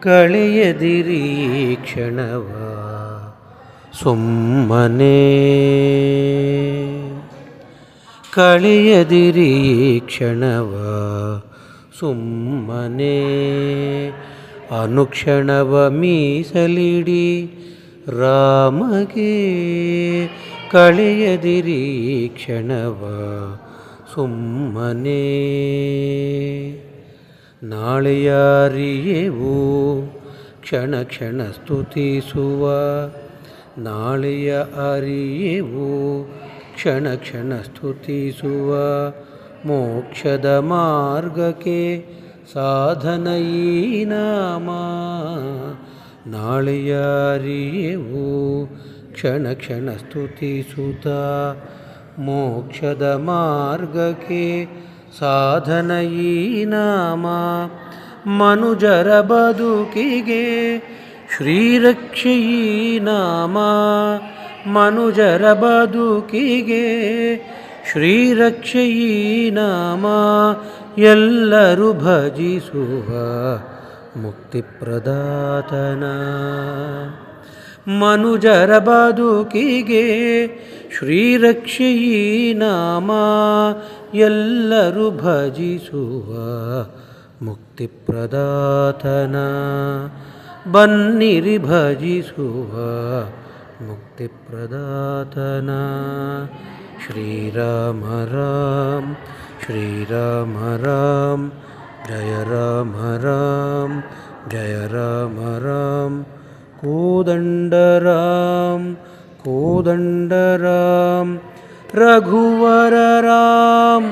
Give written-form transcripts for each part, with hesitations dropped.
ಕಳೆಯದಿರಿ ಕ್ಷಣವ ಸುಮ್ಮನೆ, ಕಳೆಯದಿರಿ ಕ್ಷಣವ ಸುಮ್ಮನೆ, ಅನುಕ್ಷಣವ ಮೀಸಲಿಡಿ ರಾಮಗೆ. ಕಳೆಯದಿರಿ ಕ್ಷಣವ ಸುಮ್ಮನೆ, ನಾಳೆಯ ಅರಿಯೆವು ಕ್ಷಣ ಕ್ಷಣ ಸ್ತುತಿಸುವ, ನಾಳೆಯ ಅರಿಯೆವು ಕ್ಷಣ ಕ್ಷಣ ಸ್ತುತಿಸುವ, ಮೋಕ್ಷದ ಮಾರ್ಗಕ್ಕೆ ಸಾಧನ ಈ ನಾಮ. ನಾಳೆಯ ಅರಿಯೆವು ಕ್ಷಣ ಕ್ಷಣ ಸ್ತುತಿಸುತ್ತ, ಮೋಕ್ಷದ ಮಾರ್ಗಕ್ಕೆ ಸಾಧನ ಈ ನಾಮ. ಮನುಜರ ಬದುಕಿಗೆ ಶ್ರೀರಕ್ಷೆ ಈ ನಾಮ, ಮನುಜರ ಬದುಕಿಗೆ ಶ್ರೀರಕ್ಷೆ ಈ ನಾಮ. ಎಲ್ಲರೂ ಭಜಿಸುವ ಮುಕ್ತಿಪ್ರದಾತನ, ಮನುಜರ ಬದುಕಿಗೆ ಶ್ರೀರಕ್ಷೆ ಈ ನಾಮ. ಎಲ್ಲರೂ ಭಜಿಸುವ ಮುಕ್ತಿಪ್ರದಾತನ, ಬನ್ನಿರಿ ಭಜಿಸುವ ಮುಕ್ತಿಪ್ರದಾತನ. ಶ್ರೀರಾಮ ರಾಮ ಶ್ರೀರಾಮ ರಾಮ, ಜಯ ರಾಮ ರಾಮ ಜಯ ರಾಮ ರಾಮ. ಕೋದಂಡ ರಾಮ ಕೋದಂಡ ರಾಮ, ರಘುವರ ರಾಮ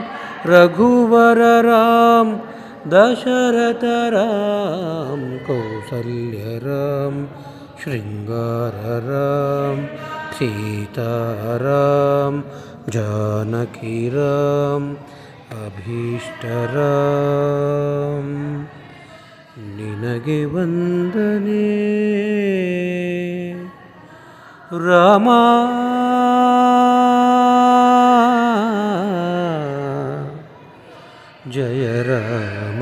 ರಘುವರ ರಾಮ. ದಶರಥ ರಾಮ ಕೌಸಲ್ಯ ರಾಮ, ಶೃಂಗಾರ ರಾಮ ಸೀತಾ ರಾಮ. ಜಾನಕಿ ರಾಮ ಅಭೀಷ್ಟ ರಾಮ, ನಿನಗೆ ವಂದನೆ ರಾಮ. ಜಯ ರಾಮ.